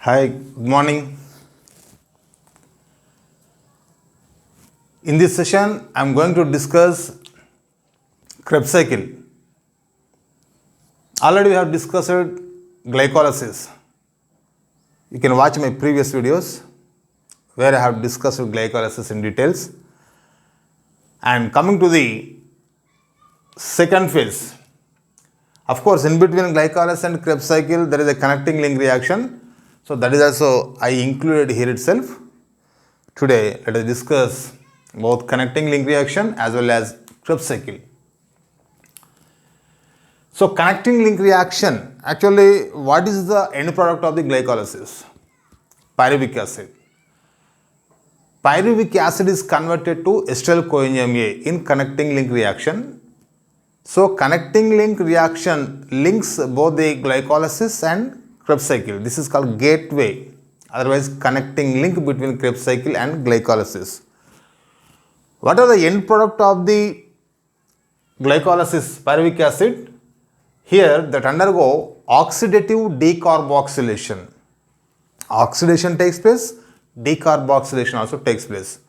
Hi, good morning. In this session, I am going to discuss Krebs cycle. Already we have discussed glycolysis. You can watch my previous videos where I have discussed glycolysis in details. And coming to the second phase, of course, in between glycolysis and Krebs cycle, there is a connecting link reaction. So that is also I included here itself. Today, let us discuss both connecting link reaction as well as Krebs cycle. So connecting link reaction, actually what is the end product of the glycolysis? Pyruvic acid. Pyruvic acid is converted to acetyl coenzyme A in connecting link reaction. So connecting link reaction links both the glycolysis and Krebs cycle. This is called gateway, otherwise connecting link between Krebs cycle and glycolysis. What are the end product of the glycolysis pyruvic acid? Here that undergo oxidative decarboxylation. Oxidation takes place, decarboxylation also takes place.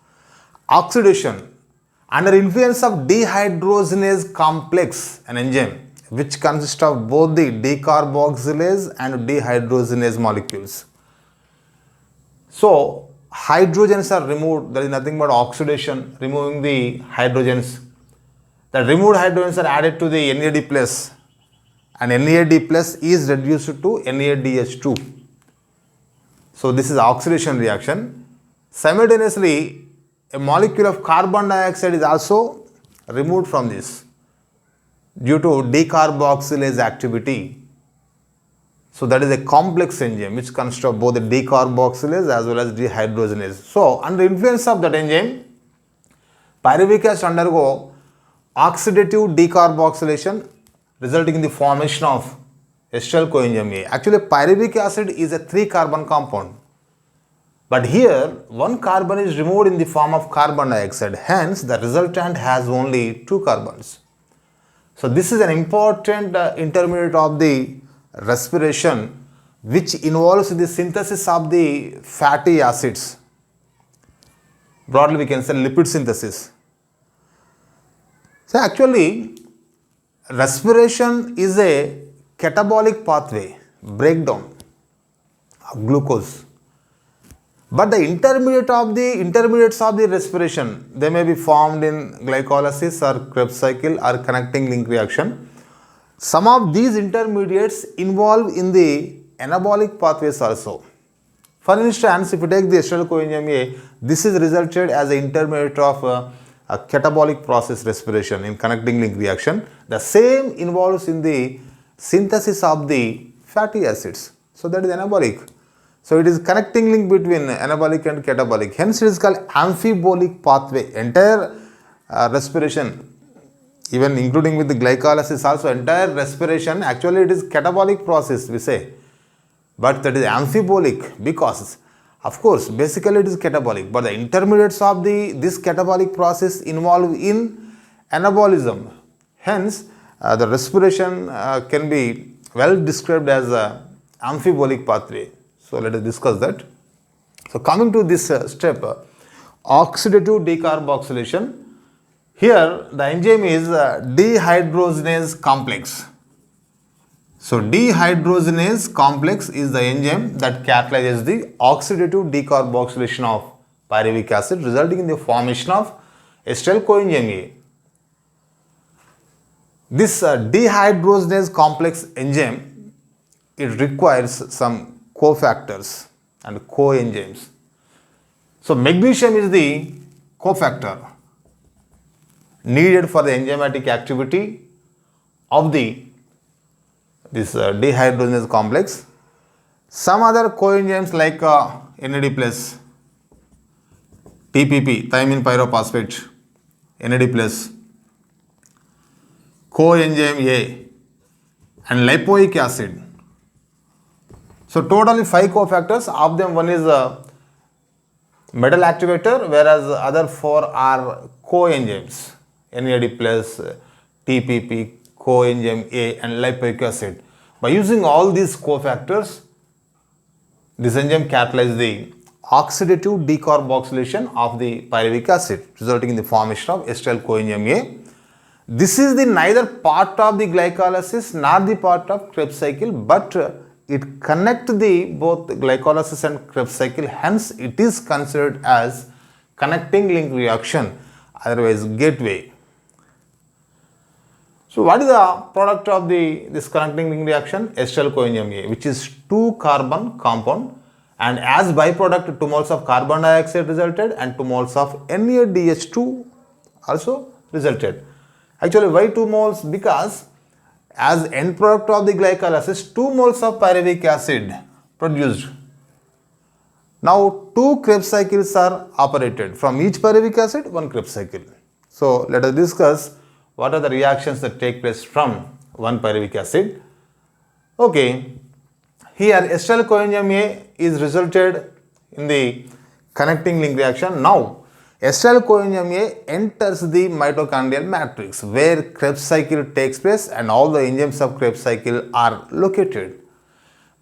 Oxidation under influence of dehydrogenase complex, an enzyme which consists of both the decarboxylase and dehydrogenase molecules. So hydrogens are removed, there is nothing but oxidation, removing the hydrogens. The removed hydrogens are added to the NAD plus and NAD plus is reduced to NADH2. So this is oxidation reaction. Simultaneously, a molecule of carbon dioxide is also removed from this due to decarboxylase activity. So that is a complex enzyme which consists of both the decarboxylase as well as dehydrogenase. So under influence of that enzyme, pyruvic acid undergo oxidative decarboxylation resulting in the formation of acetyl coenzyme A. Actually, pyruvic acid is a 3-carbon compound. But here, one carbon is removed in the form of carbon dioxide. Hence, the resultant has only 2 carbons. So this is an important intermediate of the respiration which involves the synthesis of the fatty acids. Broadly, we can say lipid synthesis. So actually, respiration is a catabolic pathway, breakdown of glucose. But the intermediates of the respiration, they may be formed in glycolysis or Krebs cycle or connecting link reaction. Some of these intermediates involve in the anabolic pathways also. For instance, if you take the acetyl coenzyme A, this is resulted as an intermediate of a catabolic process respiration in connecting link reaction. The same involves in the synthesis of the fatty acids. So that is anabolic. So it is connecting link between anabolic and catabolic. Hence it is called amphibolic pathway. Entire respiration, even including with the glycolysis also, entire respiration, actually it is catabolic process we say. But that is amphibolic because, of course, basically it is catabolic. But the intermediates of this catabolic process involve in anabolism. Hence the respiration can be well described as a amphibolic pathway. So let us discuss that. So coming to this step, oxidative decarboxylation. Here the enzyme is dehydrogenase complex. So dehydrogenase complex is the enzyme that catalyzes the oxidative decarboxylation of pyruvic acid, resulting in the formation of acetyl coenzyme A. This dehydrogenase complex enzyme, it requires some cofactors and coenzymes. So magnesium is the cofactor needed for the enzymatic activity of this dehydrogenase complex. Some other coenzymes like NAD plus, TPP, thiamine pyrophosphate, NAD plus, coenzyme A and lipoic acid. So totally 5 cofactors. Of them one is a metal activator, whereas the other 4 are coenzymes, NAD plus, TPP, coenzyme A and lipoic acid. By using all these cofactors, This enzyme catalyzes the oxidative decarboxylation of the pyruvic acid, resulting in the formation of acetyl coenzyme A. This is the neither part of the glycolysis nor the part of Krebs cycle, but it connects the both glycolysis and Krebs cycle. Hence, it is considered as connecting link reaction, otherwise gateway. So, what is the product of this connecting link reaction? Acetyl coenzyme A, which is 2-carbon compound, and as byproduct 2 moles of carbon dioxide resulted and 2 moles of NaDH2 also resulted. Actually, why 2 moles? Because as end product of the glycolysis, 2 moles of pyruvic acid produced. Now, 2 Krebs cycles are operated. From each pyruvic acid, 1 Krebs cycle. So, let us discuss what are the reactions that take place from 1 pyruvic acid. Okay, here acetyl coenzyme A is resulted in the connecting link reaction. Now, acetyl coenzyme A enters the mitochondrial matrix where Krebs cycle takes place and all the enzymes of Krebs cycle are located.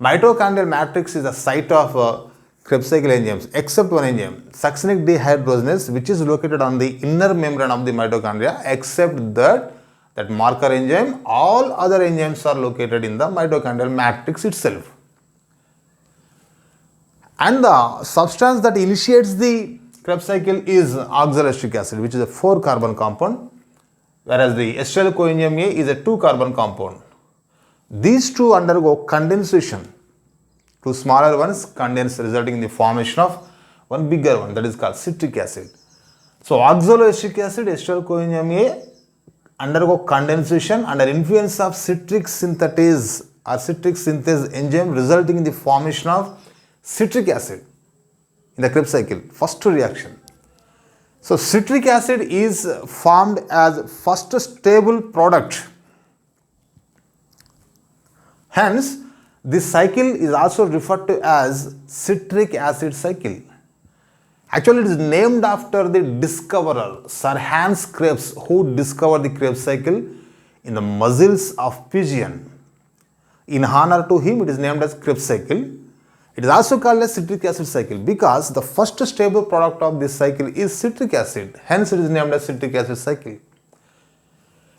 Mitochondrial matrix is the site of Krebs cycle enzymes except one enzyme, succinic dehydrogenase, which is located on the inner membrane of the mitochondria. Except that marker enzyme, all other enzymes are located in the mitochondrial matrix itself. And the substance that initiates the Krebs cycle is oxaloacetic acid, which is a 4-carbon compound, whereas the acetyl coenzyme A is a 2-carbon compound. These two undergo condensation. 2 smaller ones condense, resulting in the formation of one bigger one, that is called citric acid. So, oxaloacetic acid, acetyl coenzyme A undergo condensation under influence of citric synthetase or citric synthase enzyme, resulting in the formation of citric acid in the Krebs cycle. First reaction. So, citric acid is formed as first stable product. Hence, this cycle is also referred to as citric acid cycle. Actually, it is named after the discoverer, Sir Hans Krebs, who discovered the Krebs cycle in the muscles of pigeon. In honor to him, it is named as Krebs cycle. It is also called as citric acid cycle because the first stable product of this cycle is citric acid. Hence, it is named as citric acid cycle.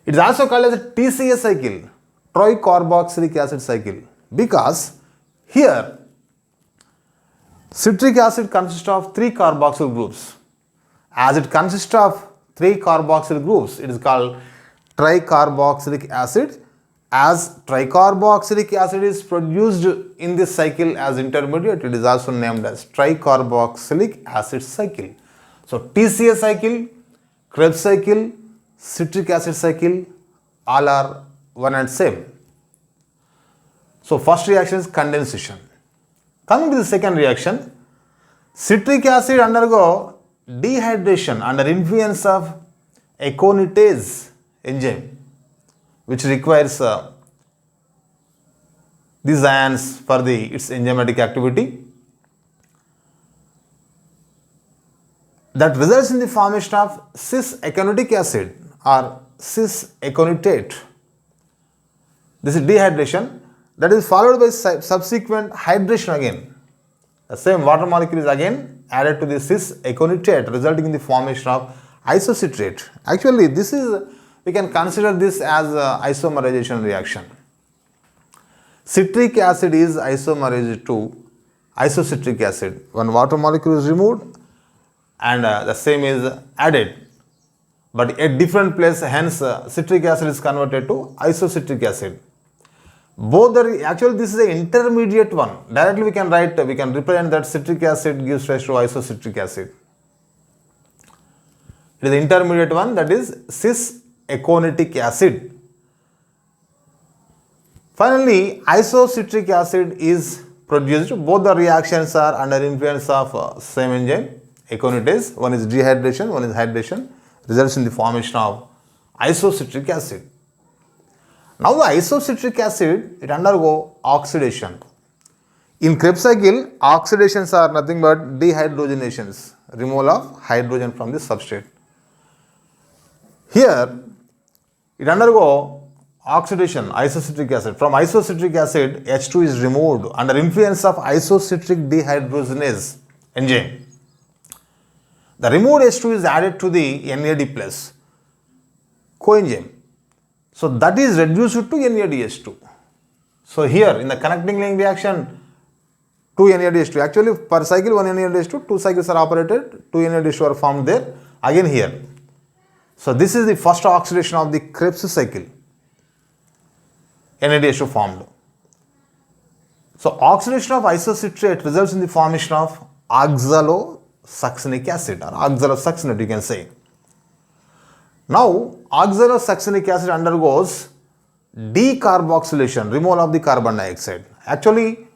It is also called as a TCA cycle, tricarboxylic acid cycle, because here citric acid consists of 3 carboxyl groups. As it consists of 3 carboxyl groups, it is called tricarboxylic acid. As tricarboxylic acid is produced in this cycle as intermediate, it is also named as tricarboxylic acid cycle. So, TCA cycle, Krebs cycle, citric acid cycle, all are one and same. So, first reaction is condensation. Coming to the second reaction, citric acid undergo dehydration under influence of aconitase enzyme, which requires these ions for its enzymatic activity. That results in the formation of cis-aconitic acid or cis-aconitate. This is dehydration. That is followed by subsequent hydration again. The same water molecule is again added to the cis-aconitate, resulting in the formation of isocitrate. Actually, we can consider this as isomerization reaction. Citric acid is isomerized to isocitric acid. One water molecule is removed and the same is added, but at different place. Hence, citric acid is converted to isocitric acid. Both actually this is an intermediate one. Directly we can represent that citric acid gives rise to isocitric acid. It is the intermediate one, that is cis-aconitic acid. Finally, isocitric acid is produced. Both the reactions are under influence of same enzyme, aconitase. One is dehydration, one is hydration, results in the formation of isocitric acid. Now, the isocitric acid, it undergo oxidation. In Krebs cycle, oxidations are nothing but dehydrogenations, removal of hydrogen from the substrate. Here, it undergo oxidation, isocitric acid. From isocitric acid, H2 is removed under influence of isocitric dehydrogenase enzyme. The removed H2 is added to the NAD plus coenzyme. So that is reduced to NADH2. So here in the connecting link reaction, 2 NADH2. Actually per cycle 1 NADH2, 2 cycles are operated, 2 NADH2 are formed there. Again here. So this is the first oxidation of the Krebs cycle. NADH2 formed. So oxidation of isocitrate results in the formation of oxalosuccinic acid or oxalosuccinate, you can say. Now oxalosuccinic acid undergoes decarboxylation, removal of the carbon dioxide. Actually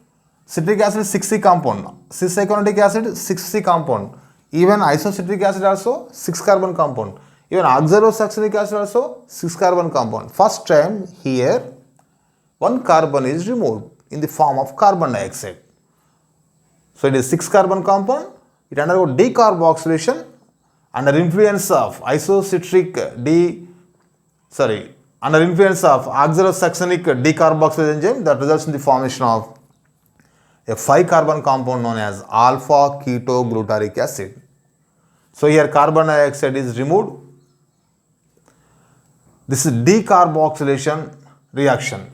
citric acid is 6C compound, cis-iconic acid 6C compound, even isocitric acid also 6 carbon compound, even oxalosuccinic acid also 6 carbon compound. First time here 1 carbon is removed in the form of carbon dioxide. So it is 6 carbon compound, it undergoes decarboxylation under influence of under influence of oxalosuccinic decarboxylase enzyme that results in the formation of a 5 carbon compound known as alpha ketoglutaric acid. So here carbon dioxide is removed. This is decarboxylation reaction.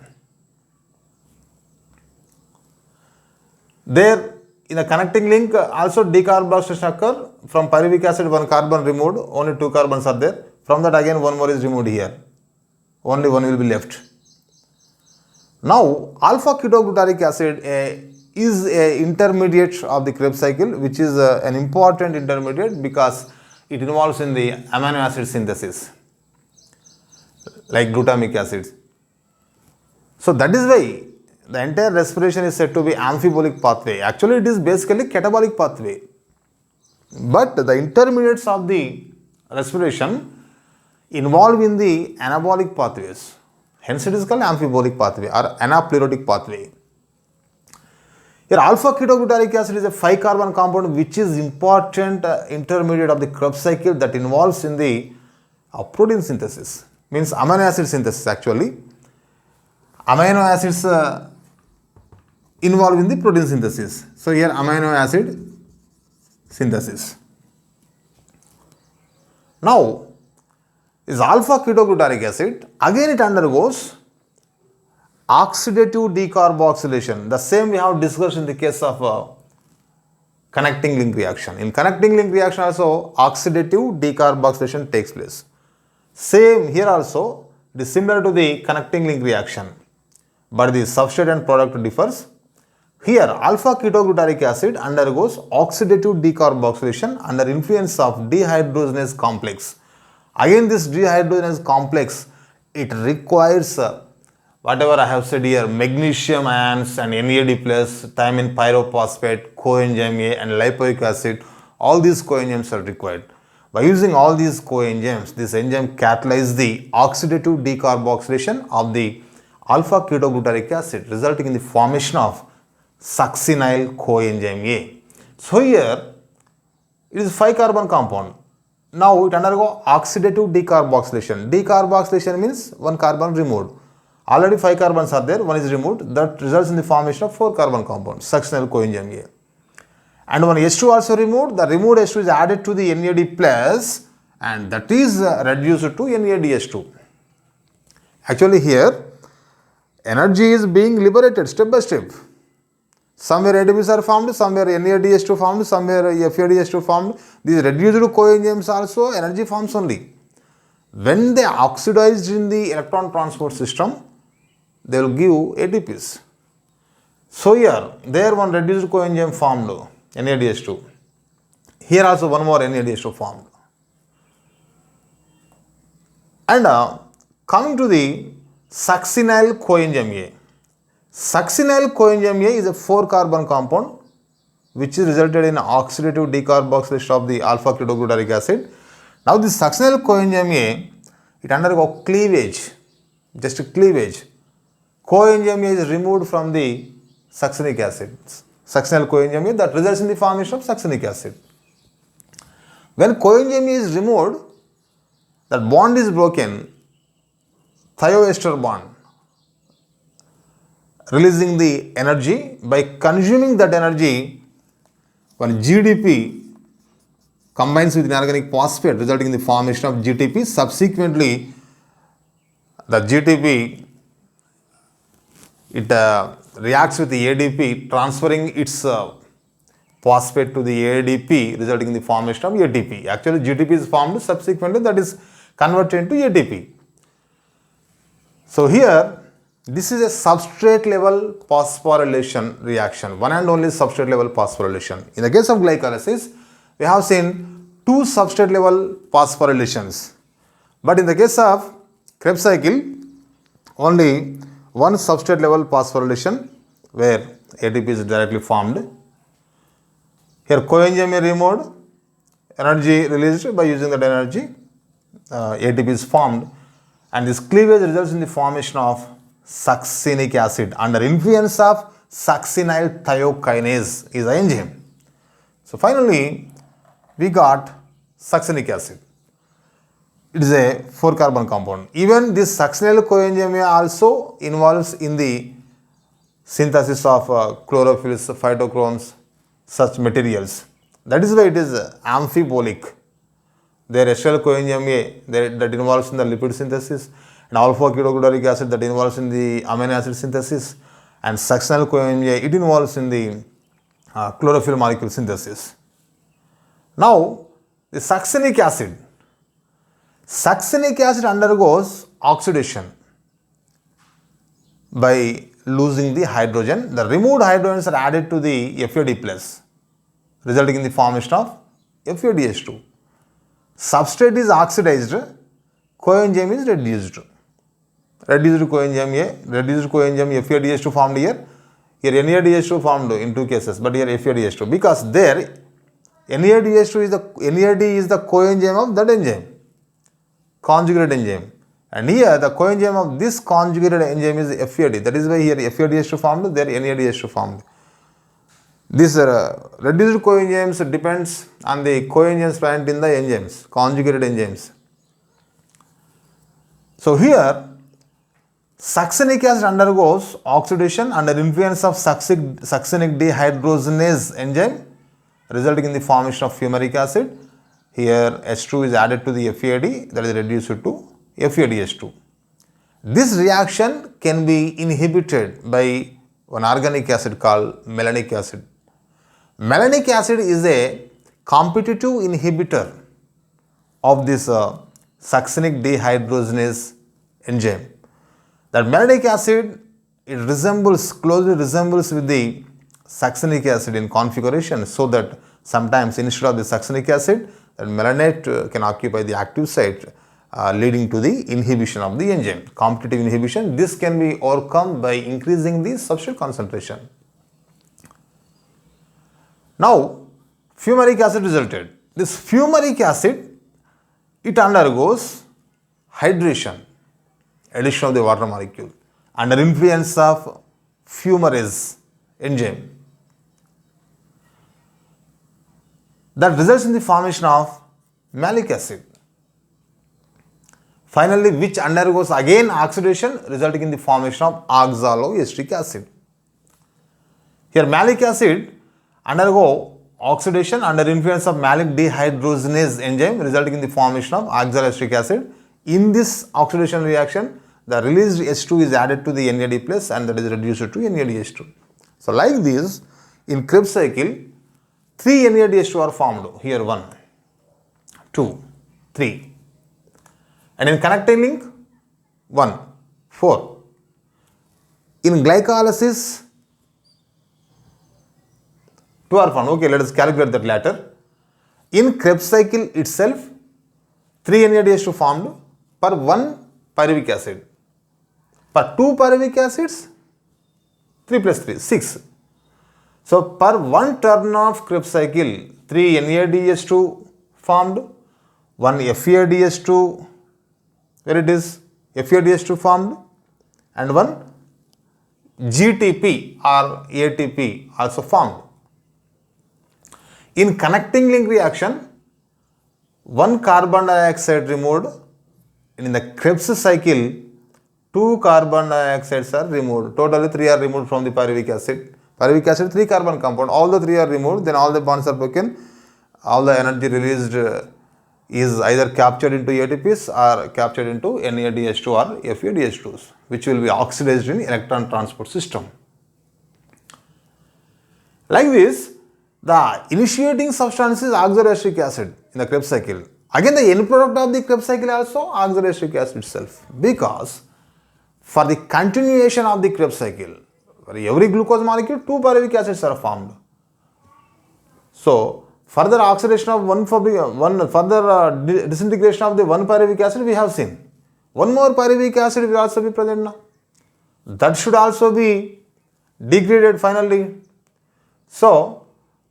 There in the connecting link also decarboxylation occur. From pyruvic acid 1 carbon removed, only 2 carbons are there. From that again 1 more is removed here. Only 1 will be left. Now alpha ketoglutaric acid is a intermediate of the Krebs cycle, which is an important intermediate because it involves in the amino acid synthesis like glutamic acids. So that is why the entire respiration is said to be amphibolic pathway. Actually it is basically catabolic pathway. But the intermediates of the respiration involve in the anabolic pathways. Hence it is called amphibolic pathway or anaplerotic pathway. Here alpha ketoglutaric acid is a 5 carbon compound which is important intermediate of the Krebs cycle that involves in the protein synthesis. Means amino acid synthesis actually. Amino acids involved in the protein synthesis. So here amino acid synthesis. Now is alpha ketoglutaric acid, again it undergoes oxidative decarboxylation. The same we have discussed in the case of connecting link reaction. In connecting link reaction also oxidative decarboxylation takes place. Same here also, it is similar to the connecting link reaction, but the substrate and product differs. Here alpha ketoglutaric acid undergoes oxidative decarboxylation under influence of dehydrogenase complex. Again this dehydrogenase complex, it requires whatever I have said here, magnesium ions and NAD plus, thymine pyrophosphate, coenzyme A and lipoic acid, all these coenzymes are required. By using all these coenzymes, this enzyme catalyzes the oxidative decarboxylation of the alpha ketoglutaric acid, resulting in the formation of succinyl coenzyme A. So here it is 5 carbon compound. Now it undergoes oxidative decarboxylation. Decarboxylation means 1 carbon removed. Already 5 carbons are there, 1 is removed. That results in the formation of 4 carbon compound, succinyl coenzyme A. And when H2 also removed, the removed H2 is added to the NAD plus and that is reduced to NADH2. Actually here energy is being liberated step by step. Somewhere ATPs are formed, somewhere NADH2 formed, somewhere FADH2 formed. These reduced coenzymes also energy forms only. When they oxidized in the electron transport system, they will give ATPs. So here, there one reduced coenzyme formed, NADH2. Here also one more NADH2 formed. And coming to the succinyl coenzyme A. Succinyl coenzyme A is a 4 carbon compound which is resulted in oxidative decarboxylation of the alpha ketoglutaric acid. Now this succinyl coenzyme A, it undergoes cleavage, just cleavage. Coenzyme A is removed from the succinic acid, succinyl coenzyme A, that results in the formation of succinic acid. When coenzyme A is removed, that bond is broken, thioester bond, releasing the energy. By consuming that energy, when GDP combines with inorganic phosphate, resulting in the formation of GTP. Subsequently, the GTP it reacts with the ADP, transferring its phosphate to the ADP, resulting in the formation of ATP. Actually, GTP is formed, subsequently that is converted into ATP. So here, this is a substrate level phosphorylation reaction, one and only substrate level phosphorylation. In the case of glycolysis, we have seen two substrate level phosphorylations. But in the case of Krebs cycle, only one substrate level phosphorylation where ATP is directly formed. Here coenzyme is removed, energy released. By using that energy, ATP is formed, and this cleavage results in the formation of succinic acid under influence of succinyl thiokinase is the enzyme. So finally, we got succinic acid. It is a 4-carbon compound. Even this succinyl coenzyme also involves in the synthesis of chlorophylls, phytochromes, such materials. That is why it is amphibolic. There acyl coenzyme that involves in the lipid synthesis, and alpha-ketoglutarate acid that involves in the amino acid synthesis, and succinyl coenzyme it involves in the chlorophyll molecule synthesis. Now, the succinic acid. Succinic acid undergoes oxidation by losing the hydrogen. The removed hydrogens are added to the FAD+, resulting in the formation of FADH2. Substrate is oxidized, coenzyme is reduced. Reduced coenzyme FADH2 formed here. Here NADH2 formed in two cases, but here FADH2, because there NADH2 is the coenzyme of that enzyme, conjugated enzyme, and here the coenzyme of this conjugated enzyme is FAD. That is why here FADH2 formed, there NADH2 formed. These reduced coenzymes depends on the coenzymes present in the enzymes, conjugated enzymes. So here succinic acid undergoes oxidation under influence of succinic dehydrogenase enzyme, resulting in the formation of fumaric acid. Here H2 is added to the FAD, that is reduced to FADH2. This reaction can be inhibited by one organic acid called malonic acid. Malonic acid is a competitive inhibitor of this succinic dehydrogenase enzyme. That malonic acid, it closely resembles with the succinic acid in configuration, so that sometimes instead of the succinic acid, that malonate can occupy the active site, leading to the inhibition of the enzyme. Competitive inhibition, this can be overcome by increasing the substrate concentration. Now, fumaric acid resulted. This fumaric acid, it undergoes hydration, addition of the water molecule, under influence of fumarase enzyme. That results in the formation of malic acid. Finally, which undergoes again oxidation, resulting in the formation of oxaloacetic acid. Here malic acid undergo oxidation under influence of malic dehydrogenase enzyme, resulting in the formation of oxaloacetic acid. In this oxidation reaction, the released H2 is added to the NAD+, and that is reduced to NADH2. So like this, in Krebs cycle, 3 NADH2 are formed. Here 1, 2, 3. And in connecting link, 1, 4. In glycolysis, 2 are formed. Okay, let us calculate that later. In Krebs cycle itself, 3 NADH2 formed per 1 pyruvic acid. Per 2 pyruvic acids, 3 plus 3, 6. So, per 1 turn of Krebs cycle, 3 NADH2 formed, 1 FADH2, where it is FADH2 formed, and 1 GTP or ATP also formed. In connecting link reaction, 1 carbon dioxide removed, and in the Krebs cycle, 2 carbon dioxides are removed. Totally 3 are removed from the pyruvic acid. Pyruvic acid 3 carbon compound. All the 3 are removed. Then all the bonds are broken. All the energy released is either captured into ATPs or captured into NADH2 or FADH2s, which will be oxidized in electron transport system. Like this, the initiating substance is oxaloacetic acid in the Krebs cycle. Again, the end product of the Krebs cycle also oxaloacetic acid itself, because for the continuation of the Krebs cycle, for every glucose molecule, 2 pyruvic acids are formed. So, further oxidation of disintegration of the one pyruvic acid we have seen. One more pyruvic acid will also be present now. That should also be degraded finally. So,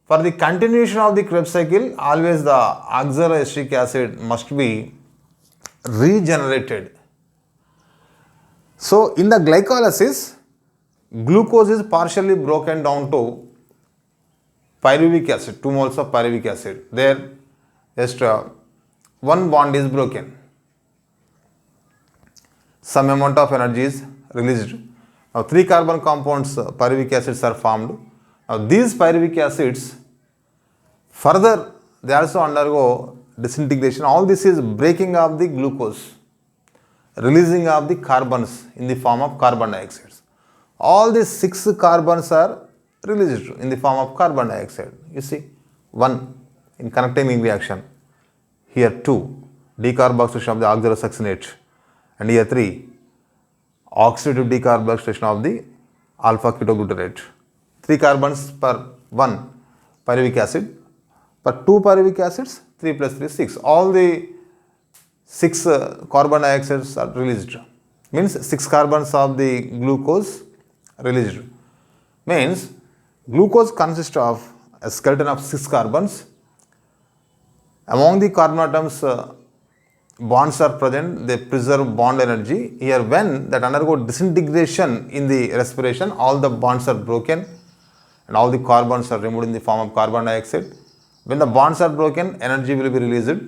for the continuation of the Krebs cycle, always the oxaloacetic acid must be regenerated. So, in the glycolysis, glucose is partially broken down to pyruvic acid, 2 moles of pyruvic acid. There, just one bond is broken. Some amount of energy is released. Now, 3 carbon compounds, pyruvic acids are formed. Now, these pyruvic acids, further, they also undergo disintegration. All this is breaking of the glucose, releasing of the carbons in the form of carbon dioxide. All these 6 carbons are released in the form of carbon dioxide. You see, 1 in connecting link reaction, here 2 decarboxylation of the oxalosuccinate, and here 3 oxidative decarboxylation of the alpha ketoglutarate. 3 carbons per 1 pyruvic acid, per 2 pyruvic acids, 3 plus 3 6. All the 6 carbon dioxides are released, means 6 carbons of the glucose released. Means glucose consists of a skeleton of 6 carbons. Among the carbon atoms, bonds are present, they preserve bond energy. Here, when that undergo disintegration in the respiration, all the bonds are broken and all the carbons are removed in the form of carbon dioxide. When the bonds are broken, energy will be released.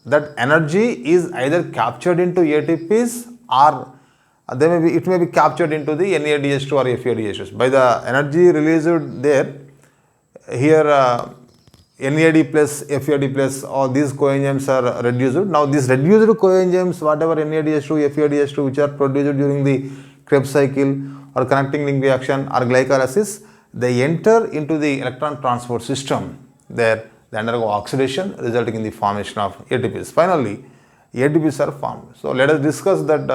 That energy is either captured into ATPs or it may be captured into the NADH2 or FADH2s. By the energy released there, here NAD plus, FAD plus, all these coenzymes are reduced. Now, these reduced coenzymes, whatever NADH2, FADH2 which are produced during the Krebs cycle or connecting link reaction or glycolysis, they enter into the electron transport system. There, they undergo oxidation, resulting in the formation of ATPs. Finally, ATPs are formed. So, let us discuss that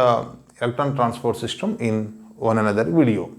electron transport system in one another video.